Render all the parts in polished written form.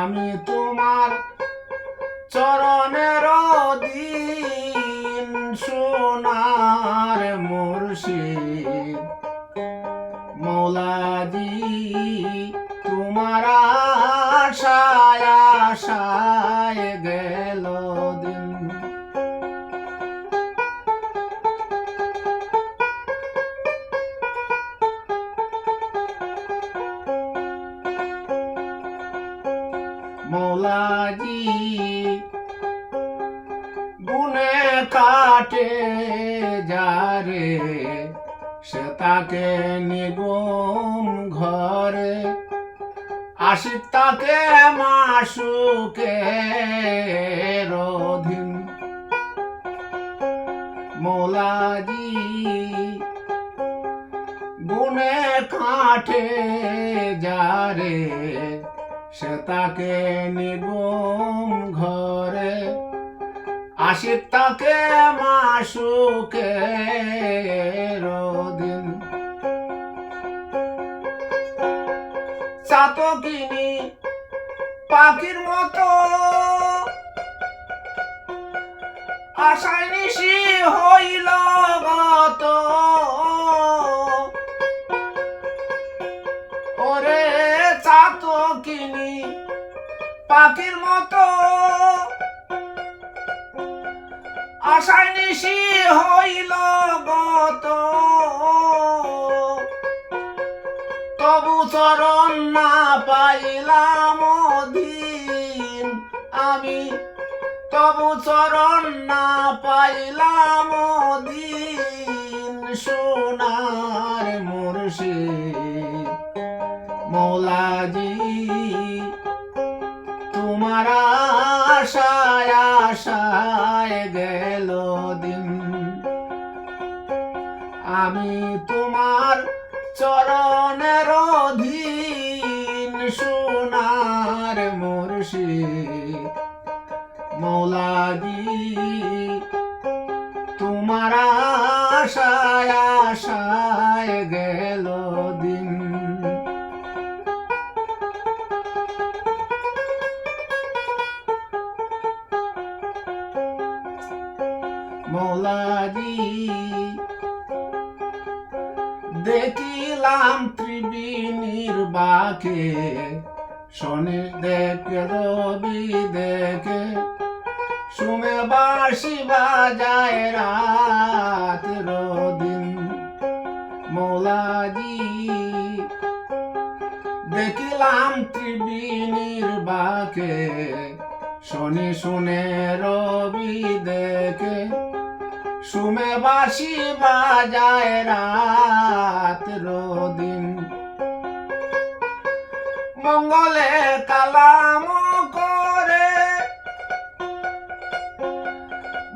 আমি তোমার চরণের দিন সোনার মুর্শিদ মৌলাজি তোমার আশায় আশায় গেল দিন। মৌলাজি গুনে কাটে যারে সে তাকে নিগম ঘরে আশিক তাকে মাসুকে রধিন। মৌলাজি গুনে কাটে যারে সে তাকে নিগম ঘরে আশিক তাকে মাসুকে রদিন। চাতকিনী পাখির মতো আশায় নিশি হইল গত ওরে চাতকিনী পাখির মতো আশায় নিশি হইল গত তবু চরণ না পাইলাম দিন আমি তবু চরণ না পাইলাম দিন সোনার মুর্শিদ মৌলাজি তোমার আশায় আশায় গেল দিন। আমি তোমার চরণের অধীন সোনার মুর্শিদ মৌলাজি তোমার আশায় আশায় গেল দিন। মৌলাজি দেখিলাম ত্রিবেণীর বাকে শনি দেখে রবি দেখে সুমে বাঁশি বাজায় রাত রদিন। মৌলাজি দেখিলাম ত্রিবেণীর বাকে শনি শুনে রবি দেখে সুমে বাঁশি বাজায় রাত রদিন। মঙ্গলে কালাম করে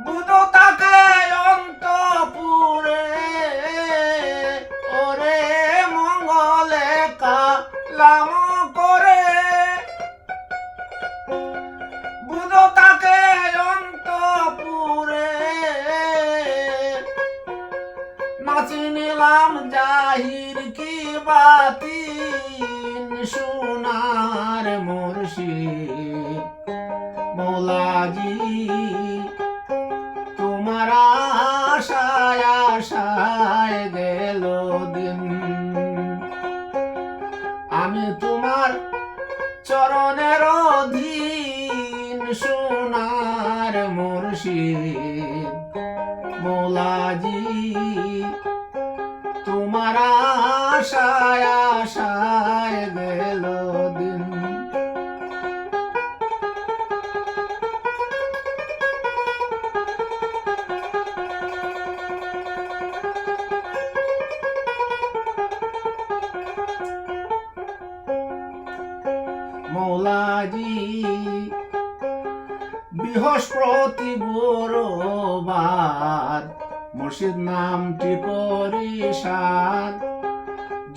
বুধ তাকে অন্তপুরে ওরে মঙ্গলে কালাম করে বুধ তাকে অন্তপুরে নাচি নিলাম জাহির কি বাতিন সোনার মুর্শিদ মৌলাজি তোমার আশায় আশায় গেল দিন। আমি তোমার চরণের অধীন সোনার মুর্শিদ মৌলাজি তোমার আশায় আশায় গেল দিন। মৌলাজি বৃহস্পতি গুরুবার মুর্শিদ নামটি করি সার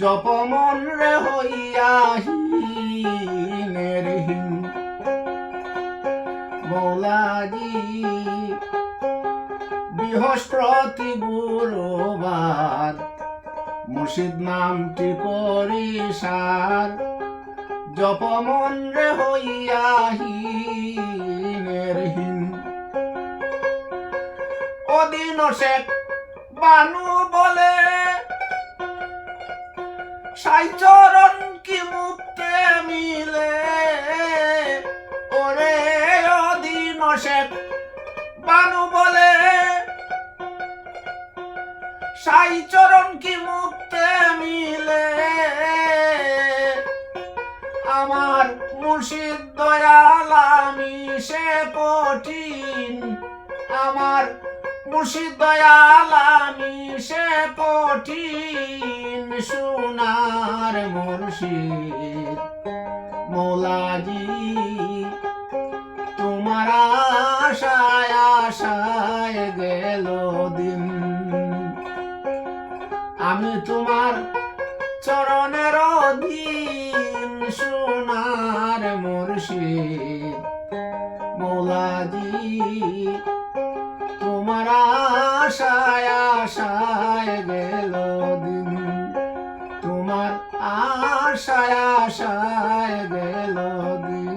জপ মন রে হইয়া হীনের হীন। মৌলাজি বৃহস্পতি গুরুবার মুর্শিদ নামটি করি সার জপ মন রে হইয়া হীনের হীন। অদিন শেখ বানু বলে সাই চরণ কি মুক্তে মিলে। ওরে অদিন শেখ বানু বলে সাই চরণ কি মুক্তে মিলে। আমার মুর্শিদ দয়াল আমি সে কঠিন, আমার মুর্শিদ দয়াল আমি সে কঠিন। সোনার মুর্শিদ মৌলাজি তোমার আশায় আশায় গেল দিন। আমি তোমার চরণের অধীন। সোনার মুর্শিদ মৌলাজি তোমার আশায় আশায় গেল দিন, তোমার আশায় আশায় গেল দিন।